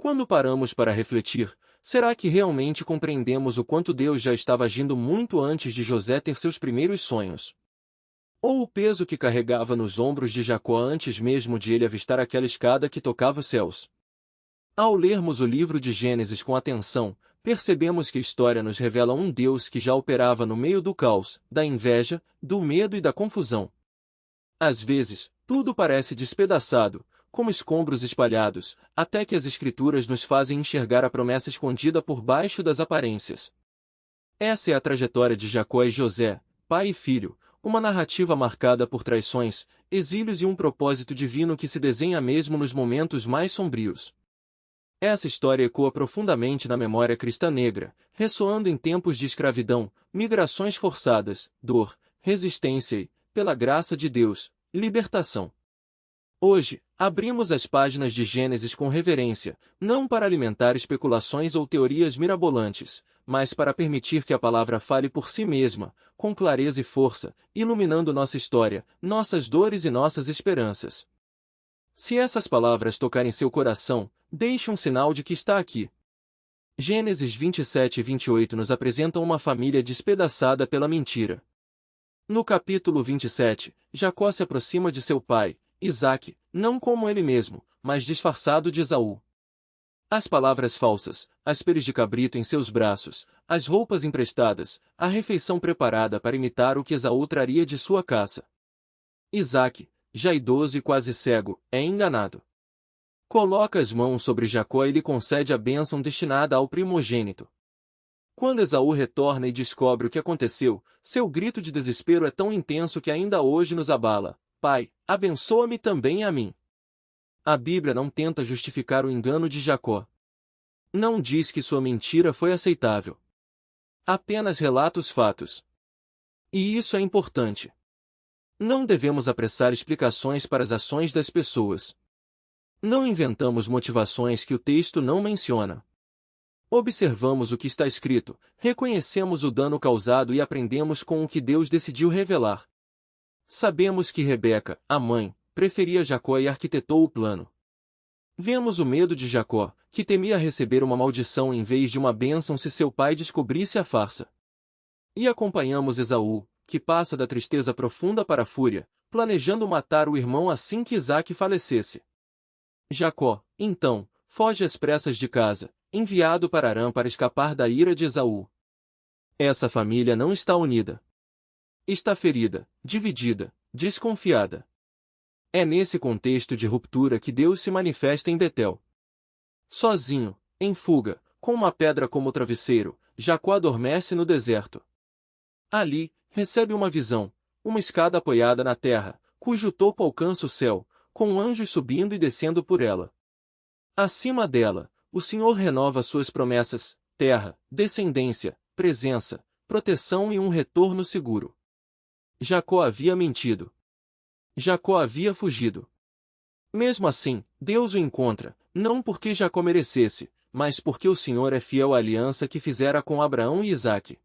Quando paramos para refletir, será que realmente compreendemos o quanto Deus já estava agindo muito antes de José ter seus primeiros sonhos? Ou o peso que carregava nos ombros de Jacó antes mesmo de ele avistar aquela escada que tocava os céus? Ao lermos o livro de Gênesis com atenção, percebemos que a história nos revela um Deus que já operava no meio do caos, da inveja, do medo e da confusão. Às vezes, tudo parece despedaçado, como escombros espalhados, até que as Escrituras nos fazem enxergar a promessa escondida por baixo das aparências. Essa é a trajetória de Jacó e José, pai e filho, uma narrativa marcada por traições, exílios e um propósito divino que se desenha mesmo nos momentos mais sombrios. Essa história ecoa profundamente na memória cristã negra, ressoando em tempos de escravidão, migrações forçadas, dor, resistência e, pela graça de Deus, libertação. Hoje, abrimos as páginas de Gênesis com reverência, não para alimentar especulações ou teorias mirabolantes, mas para permitir que a palavra fale por si mesma, com clareza e força, iluminando nossa história, nossas dores e nossas esperanças. Se essas palavras tocarem seu coração, deixe um sinal de que está aqui. Gênesis 27 e 28 nos apresentam uma família despedaçada pela mentira. No capítulo 27, Jacó se aproxima de seu pai, Isaque, não como ele mesmo, mas disfarçado de Esaú. As palavras falsas, as peles de cabrito em seus braços, as roupas emprestadas, a refeição preparada para imitar o que Esaú traria de sua caça. Isaque, já idoso e quase cego, é enganado. Coloca as mãos sobre Jacó e lhe concede a bênção destinada ao primogênito. Quando Esaú retorna e descobre o que aconteceu, seu grito de desespero é tão intenso que ainda hoje nos abala. Pai, abençoa-me também a mim. A Bíblia não tenta justificar o engano de Jacó. Não diz que sua mentira foi aceitável. Apenas relata os fatos. E isso é importante. Não devemos apressar explicações para as ações das pessoas. Não inventamos motivações que o texto não menciona. Observamos o que está escrito, reconhecemos o dano causado e aprendemos com o que Deus decidiu revelar. Sabemos que Rebeca, a mãe, preferia Jacó e arquitetou o plano. Vemos o medo de Jacó, que temia receber uma maldição em vez de uma bênção se seu pai descobrisse a farsa. E acompanhamos Esaú, que passa da tristeza profunda para a fúria, planejando matar o irmão assim que Isaque falecesse. Jacó, então, foge às pressas de casa, enviado para Harã para escapar da ira de Esaú. Essa família não está unida. Está ferida, dividida, desconfiada. É nesse contexto de ruptura que Deus se manifesta em Betel. Sozinho, em fuga, com uma pedra como travesseiro, Jacó adormece no deserto. Ali, recebe uma visão, uma escada apoiada na terra, cujo topo alcança o céu, com anjos subindo e descendo por ela. Acima dela, o Senhor renova suas promessas, terra, descendência, presença, proteção e um retorno seguro. Jacó havia mentido. Jacó havia fugido. Mesmo assim, Deus o encontra, não porque Jacó merecesse, mas porque o Senhor é fiel à aliança que fizera com Abraão e Isaque.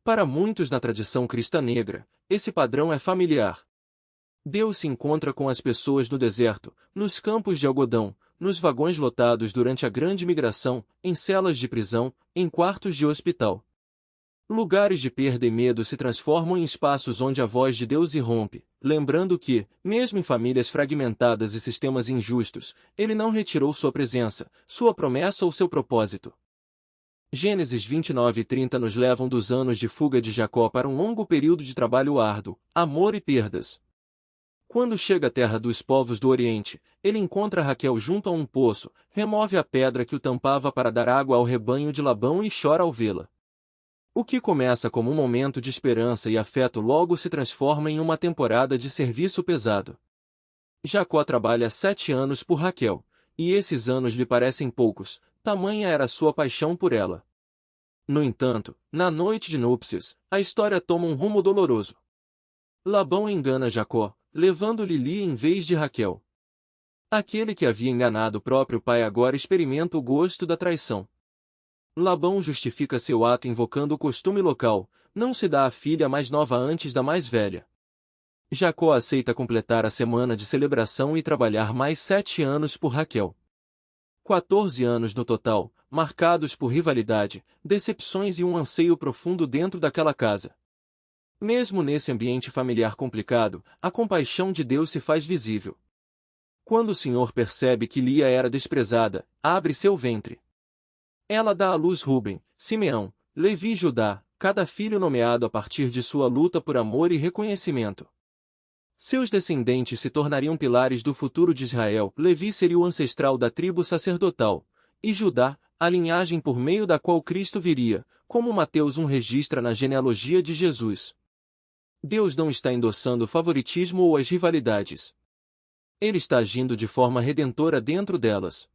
Para muitos na tradição cristã negra, esse padrão é familiar. Deus se encontra com as pessoas no deserto, nos campos de algodão, nos vagões lotados durante a grande migração, em celas de prisão, em quartos de hospital. Lugares de perda e medo se transformam em espaços onde a voz de Deus irrompe, lembrando que, mesmo em famílias fragmentadas e sistemas injustos, Ele não retirou sua presença, sua promessa ou seu propósito. Gênesis 29 e 30 nos levam dos anos de fuga de Jacó para um longo período de trabalho árduo, amor e perdas. Quando chega à terra dos povos do Oriente, ele encontra Raquel junto a um poço, remove a pedra que o tampava para dar água ao rebanho de Labão e chora ao vê-la. O que começa como um momento de esperança e afeto logo se transforma em uma temporada de serviço pesado. Jacó trabalha 7 anos por Raquel, e esses anos lhe parecem poucos, tamanha era sua paixão por ela. No entanto, na noite de núpcias, a história toma um rumo doloroso. Labão engana Jacó, levando-lhe Lia em vez de Raquel. Aquele que havia enganado o próprio pai agora experimenta o gosto da traição. Labão justifica seu ato invocando o costume local, não se dá a filha mais nova antes da mais velha. Jacó aceita completar a semana de celebração e trabalhar mais 7 anos por Raquel. 14 anos no total, marcados por rivalidade, decepções e um anseio profundo dentro daquela casa. Mesmo nesse ambiente familiar complicado, a compaixão de Deus se faz visível. Quando o Senhor percebe que Lia era desprezada, abre seu ventre. Ela dá à luz Ruben, Simeão, Levi e Judá, cada filho nomeado a partir de sua luta por amor e reconhecimento. Seus descendentes se tornariam pilares do futuro de Israel. Levi seria o ancestral da tribo sacerdotal, e Judá, a linhagem por meio da qual Cristo viria, como Mateus 1 registra na genealogia de Jesus. Deus não está endossando o favoritismo ou as rivalidades. Ele está agindo de forma redentora dentro delas.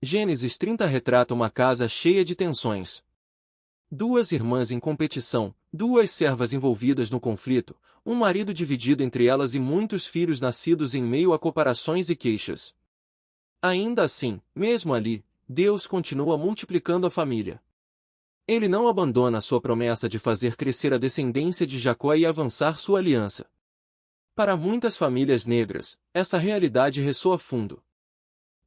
Gênesis 30 retrata uma casa cheia de tensões. Duas irmãs em competição, duas servas envolvidas no conflito, um marido dividido entre elas e muitos filhos nascidos em meio a comparações e queixas. Ainda assim, mesmo ali, Deus continua multiplicando a família. Ele não abandona sua promessa de fazer crescer a descendência de Jacó e avançar sua aliança. Para muitas famílias negras, essa realidade ressoa fundo.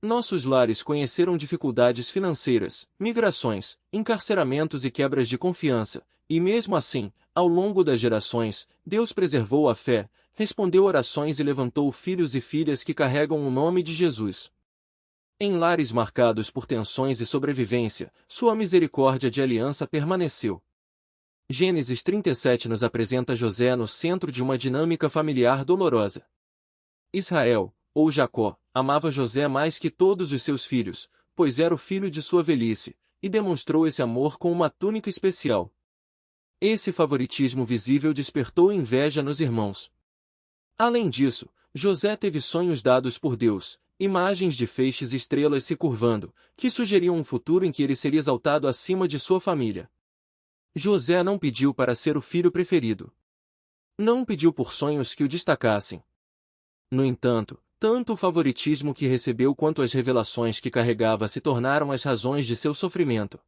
Nossos lares conheceram dificuldades financeiras, migrações, encarceramentos e quebras de confiança, e mesmo assim, ao longo das gerações, Deus preservou a fé, respondeu orações e levantou filhos e filhas que carregam o nome de Jesus. Em lares marcados por tensões e sobrevivência, sua misericórdia de aliança permaneceu. Gênesis 37 nos apresenta José no centro de uma dinâmica familiar dolorosa. Israel, ou Jacó, amava José mais que todos os seus filhos, pois era o filho de sua velhice, e demonstrou esse amor com uma túnica especial. Esse favoritismo visível despertou inveja nos irmãos. Além disso, José teve sonhos dados por Deus, imagens de feixes e estrelas se curvando, que sugeriam um futuro em que ele seria exaltado acima de sua família. José não pediu para ser o filho preferido. Não pediu por sonhos que o destacassem. No entanto, tanto o favoritismo que recebeu quanto as revelações que carregava se tornaram as razões de seu sofrimento.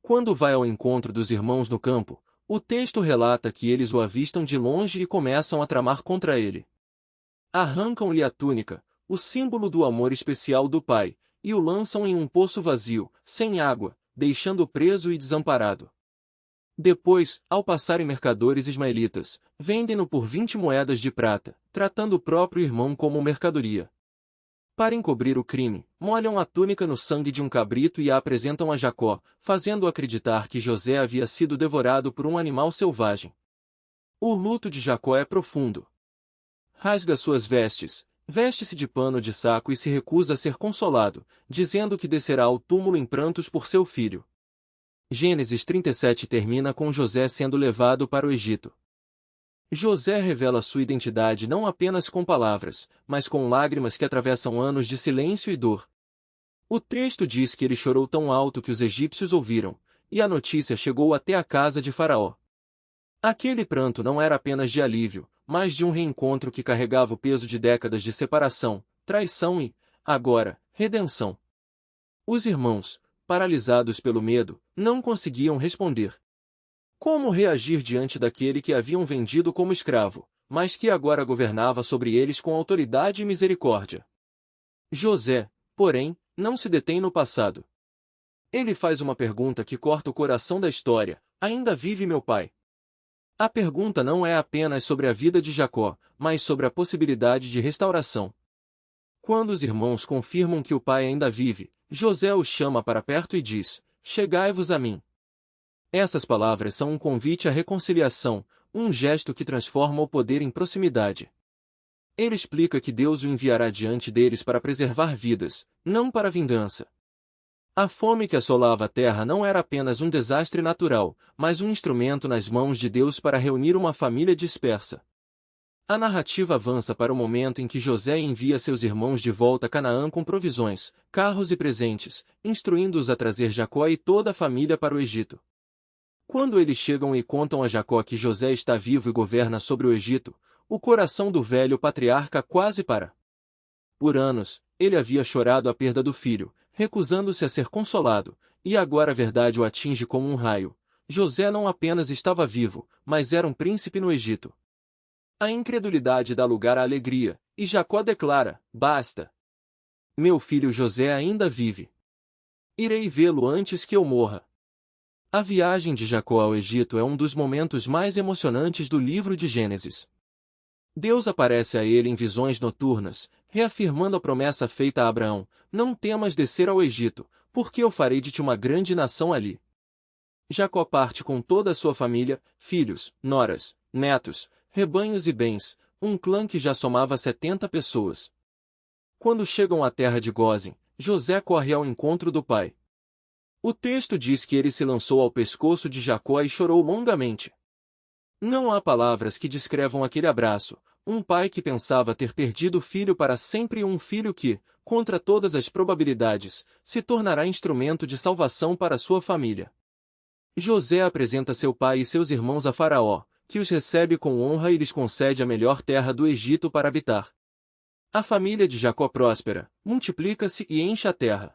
Quando vai ao encontro dos irmãos no campo, o texto relata que eles o avistam de longe e começam a tramar contra ele. Arrancam-lhe a túnica, o símbolo do amor especial do pai, e o lançam em um poço vazio, sem água, deixando-o preso e desamparado. Depois, ao passarem mercadores ismaelitas, vendem-no por 20 moedas de prata, tratando o próprio irmão como mercadoria. Para encobrir o crime, molham a túnica no sangue de um cabrito e a apresentam a Jacó, fazendo-o acreditar que José havia sido devorado por um animal selvagem. O luto de Jacó é profundo. Rasga suas vestes, veste-se de pano de saco e se recusa a ser consolado, dizendo que descerá ao túmulo em prantos por seu filho. Gênesis 37 termina com José sendo levado para o Egito. José revela sua identidade não apenas com palavras, mas com lágrimas que atravessam anos de silêncio e dor. O texto diz que ele chorou tão alto que os egípcios ouviram, e a notícia chegou até a casa de Faraó. Aquele pranto não era apenas de alívio, mas de um reencontro que carregava o peso de décadas de separação, traição e, agora, redenção. Os irmãos, paralisados pelo medo, não conseguiam responder. Como reagir diante daquele que haviam vendido como escravo, mas que agora governava sobre eles com autoridade e misericórdia? José, porém, não se detém no passado. Ele faz uma pergunta que corta o coração da história: ainda vive meu pai? A pergunta não é apenas sobre a vida de Jacó, mas sobre a possibilidade de restauração. Quando os irmãos confirmam que o pai ainda vive, José os chama para perto e diz: chegai-vos a mim. Essas palavras são um convite à reconciliação, um gesto que transforma o poder em proximidade. Ele explica que Deus o enviará diante deles para preservar vidas, não para vingança. A fome que assolava a terra não era apenas um desastre natural, mas um instrumento nas mãos de Deus para reunir uma família dispersa. A narrativa avança para o momento em que José envia seus irmãos de volta a Canaã com provisões, carros e presentes, instruindo-os a trazer Jacó e toda a família para o Egito. Quando eles chegam e contam a Jacó que José está vivo e governa sobre o Egito, o coração do velho patriarca quase para. Por anos, ele havia chorado a perda do filho, recusando-se a ser consolado, e agora a verdade o atinge como um raio. José não apenas estava vivo, mas era um príncipe no Egito. A incredulidade dá lugar à alegria, e Jacó declara: basta. Meu filho José ainda vive. Irei vê-lo antes que eu morra. A viagem de Jacó ao Egito é um dos momentos mais emocionantes do livro de Gênesis. Deus aparece a ele em visões noturnas, reafirmando a promessa feita a Abraão: não temas descer ao Egito, porque eu farei de ti uma grande nação ali. Jacó parte com toda a sua família, filhos, noras, netos, rebanhos e bens, um clã que já somava 70 pessoas. Quando chegam à terra de Gósen, José corre ao encontro do pai. O texto diz que ele se lançou ao pescoço de Jacó e chorou longamente. Não há palavras que descrevam aquele abraço, um pai que pensava ter perdido o filho para sempre e um filho que, contra todas as probabilidades, se tornará instrumento de salvação para sua família. José apresenta seu pai e seus irmãos a Faraó, que os recebe com honra e lhes concede a melhor terra do Egito para habitar. A família de Jacó próspera, multiplica-se e enche a terra.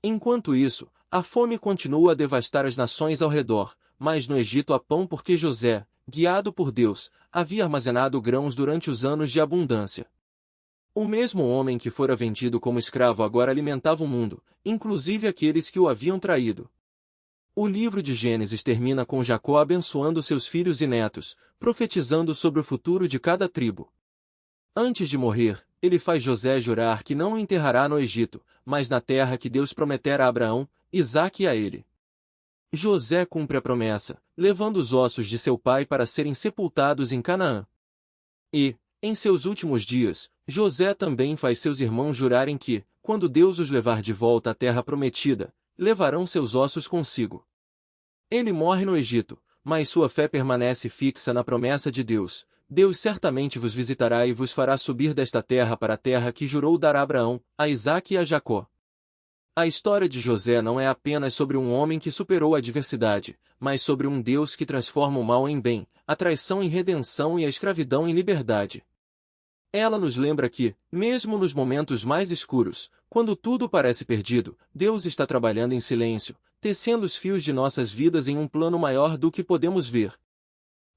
Enquanto isso, a fome continua a devastar as nações ao redor, mas no Egito há pão porque José, guiado por Deus, havia armazenado grãos durante os anos de abundância. O mesmo homem que fora vendido como escravo agora alimentava o mundo, inclusive aqueles que o haviam traído. O livro de Gênesis termina com Jacó abençoando seus filhos e netos, profetizando sobre o futuro de cada tribo. Antes de morrer, ele faz José jurar que não o enterrará no Egito, mas na terra que Deus prometera a Abraão, Isaque e a ele. José cumpre a promessa, levando os ossos de seu pai para serem sepultados em Canaã. E, em seus últimos dias, José também faz seus irmãos jurarem que, quando Deus os levar de volta à terra prometida, levarão seus ossos consigo. Ele morre no Egito, mas sua fé permanece fixa na promessa de Deus. Deus certamente vos visitará e vos fará subir desta terra para a terra que jurou dar a Abraão, a Isaque e a Jacó. A história de José não é apenas sobre um homem que superou a adversidade, mas sobre um Deus que transforma o mal em bem, a traição em redenção e a escravidão em liberdade. Ela nos lembra que, mesmo nos momentos mais escuros, quando tudo parece perdido, Deus está trabalhando em silêncio, tecendo os fios de nossas vidas em um plano maior do que podemos ver.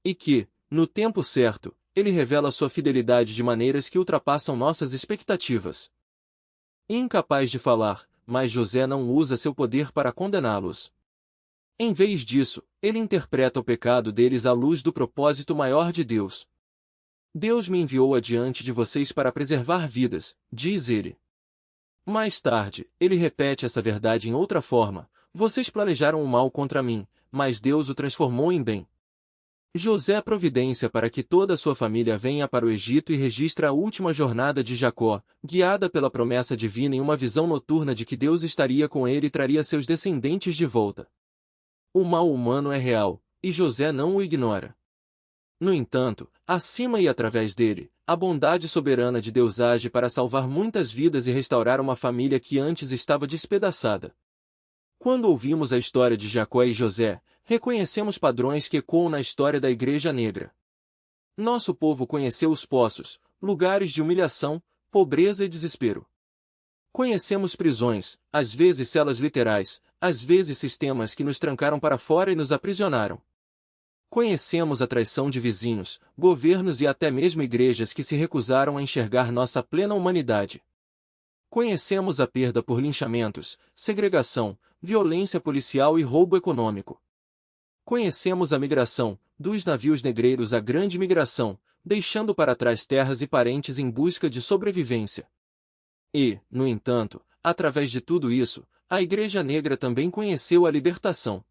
E que, no tempo certo, Ele revela sua fidelidade de maneiras que ultrapassam nossas expectativas. Incapaz de falar, mas José não usa seu poder para condená-los. Em vez disso, ele interpreta o pecado deles à luz do propósito maior de Deus. Deus me enviou adiante de vocês para preservar vidas, diz ele. Mais tarde, ele repete essa verdade em outra forma: vocês planejaram o mal contra mim, mas Deus o transformou em bem. José providência para que toda a sua família venha para o Egito e registra a última jornada de Jacó, guiada pela promessa divina em uma visão noturna de que Deus estaria com ele e traria seus descendentes de volta. O mal humano é real, e José não o ignora. No entanto, acima e através dele, a bondade soberana de Deus age para salvar muitas vidas e restaurar uma família que antes estava despedaçada. Quando ouvimos a história de Jacó e José, reconhecemos padrões que ecoam na história da Igreja Negra. Nosso povo conheceu os poços, lugares de humilhação, pobreza e desespero. Conhecemos prisões, às vezes celas literais, às vezes sistemas que nos trancaram para fora e nos aprisionaram. Conhecemos a traição de vizinhos, governos e até mesmo igrejas que se recusaram a enxergar nossa plena humanidade. Conhecemos a perda por linchamentos, segregação, violência policial e roubo econômico. Conhecemos a migração, dos navios negreiros à grande migração, deixando para trás terras e parentes em busca de sobrevivência. E, no entanto, através de tudo isso, a Igreja Negra também conheceu a libertação.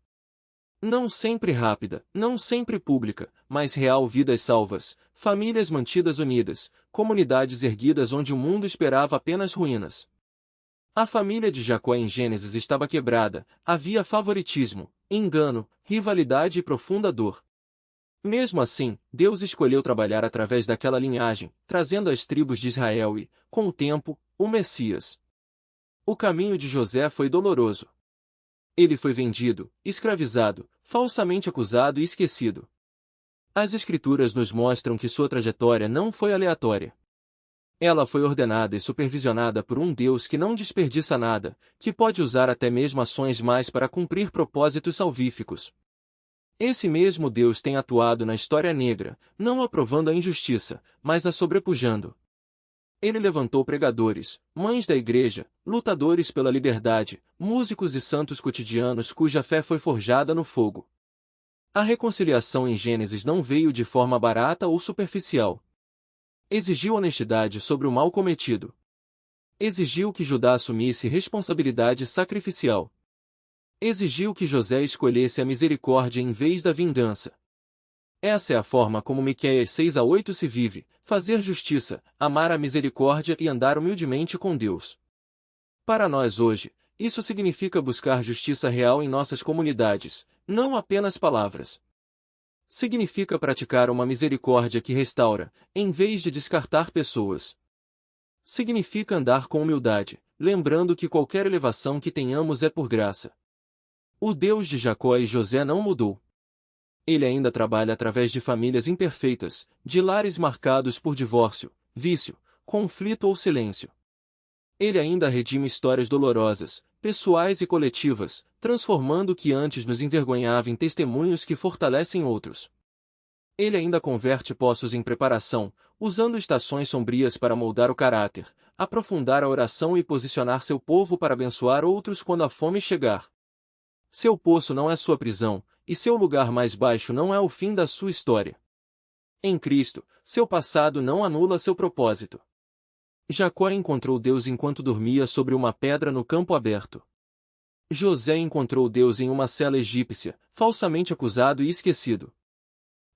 Não sempre rápida, não sempre pública, mas real, vidas salvas, famílias mantidas unidas, comunidades erguidas onde o mundo esperava apenas ruínas. A família de Jacó em Gênesis estava quebrada, havia favoritismo, engano, rivalidade e profunda dor. Mesmo assim, Deus escolheu trabalhar através daquela linhagem, trazendo as tribos de Israel e, com o tempo, o Messias. O caminho de José foi doloroso. Ele foi vendido, escravizado, falsamente acusado e esquecido. As Escrituras nos mostram que sua trajetória não foi aleatória. Ela foi ordenada e supervisionada por um Deus que não desperdiça nada, que pode usar até mesmo ações mais para cumprir propósitos salvíficos. Esse mesmo Deus tem atuado na história negra, não aprovando a injustiça, mas a sobrepujando. Ele levantou pregadores, mães da igreja, lutadores pela liberdade, músicos e santos cotidianos cuja fé foi forjada no fogo. A reconciliação em Gênesis não veio de forma barata ou superficial. Exigiu honestidade sobre o mal cometido. Exigiu que Judá assumisse responsabilidade sacrificial. Exigiu que José escolhesse a misericórdia em vez da vingança. Essa é a forma como Miqueias 6:8 se vive: fazer justiça, amar a misericórdia e andar humildemente com Deus. Para nós hoje, isso significa buscar justiça real em nossas comunidades, não apenas palavras. Significa praticar uma misericórdia que restaura, em vez de descartar pessoas. Significa andar com humildade, lembrando que qualquer elevação que tenhamos é por graça. O Deus de Jacó e José não mudou. Ele ainda trabalha através de famílias imperfeitas, de lares marcados por divórcio, vício, conflito ou silêncio. Ele ainda redime histórias dolorosas, pessoais e coletivas, transformando o que antes nos envergonhava em testemunhos que fortalecem outros. Ele ainda converte poços em preparação, usando estações sombrias para moldar o caráter, aprofundar a oração e posicionar seu povo para abençoar outros quando a fome chegar. Seu poço não é sua prisão, e seu lugar mais baixo não é o fim da sua história. Em Cristo, seu passado não anula seu propósito. Jacó encontrou Deus enquanto dormia sobre uma pedra no campo aberto. José encontrou Deus em uma cela egípcia, falsamente acusado e esquecido.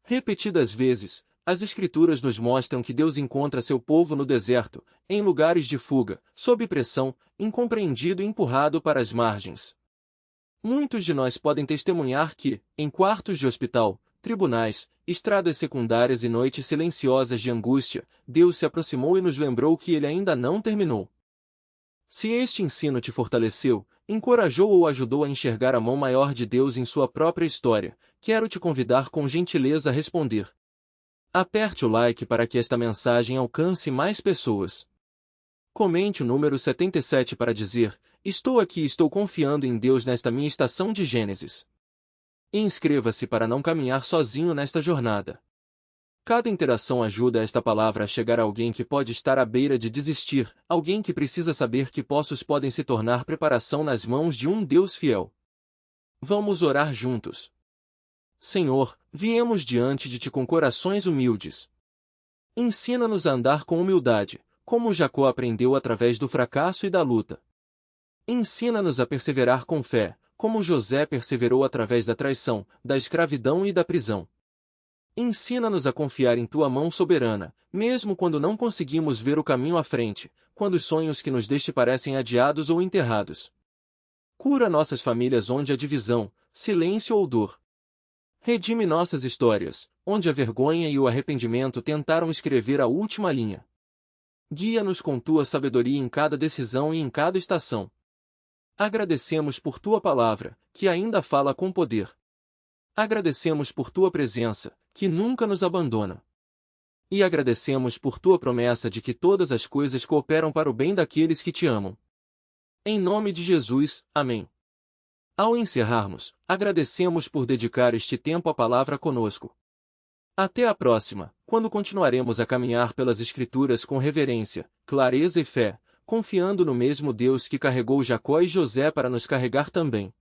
Repetidas vezes, as Escrituras nos mostram que Deus encontra seu povo no deserto, em lugares de fuga, sob pressão, incompreendido e empurrado para as margens. Muitos de nós podem testemunhar que, em quartos de hospital, tribunais, estradas secundárias e noites silenciosas de angústia, Deus se aproximou e nos lembrou que Ele ainda não terminou. Se este ensino te fortaleceu, encorajou ou ajudou a enxergar a mão maior de Deus em sua própria história, quero te convidar com gentileza a responder. Aperte o like para que esta mensagem alcance mais pessoas. Comente o número 77 para dizer: estou aqui e estou confiando em Deus nesta minha estação de Gênesis. E inscreva-se para não caminhar sozinho nesta jornada. Cada interação ajuda esta palavra a chegar a alguém que pode estar à beira de desistir, alguém que precisa saber que poços podem se tornar preparação nas mãos de um Deus fiel. Vamos orar juntos. Senhor, viemos diante de Ti com corações humildes. Ensina-nos a andar com humildade, como Jacó aprendeu através do fracasso e da luta. Ensina-nos a perseverar com fé, como José perseverou através da traição, da escravidão e da prisão. Ensina-nos a confiar em Tua mão soberana, mesmo quando não conseguimos ver o caminho à frente, quando os sonhos que nos deste parecem adiados ou enterrados. Cura nossas famílias onde há divisão, silêncio ou dor. Redime nossas histórias, onde a vergonha e o arrependimento tentaram escrever a última linha. Guia-nos com Tua sabedoria em cada decisão e em cada estação. Agradecemos por Tua palavra, que ainda fala com poder. Agradecemos por Tua presença, que nunca nos abandona. E agradecemos por Tua promessa de que todas as coisas cooperam para o bem daqueles que Te amam. Em nome de Jesus, amém. Ao encerrarmos, agradecemos por dedicar este tempo à palavra conosco. Até a próxima, quando continuaremos a caminhar pelas Escrituras com reverência, clareza e fé, confiando no mesmo Deus que carregou Jacó e José para nos carregar também.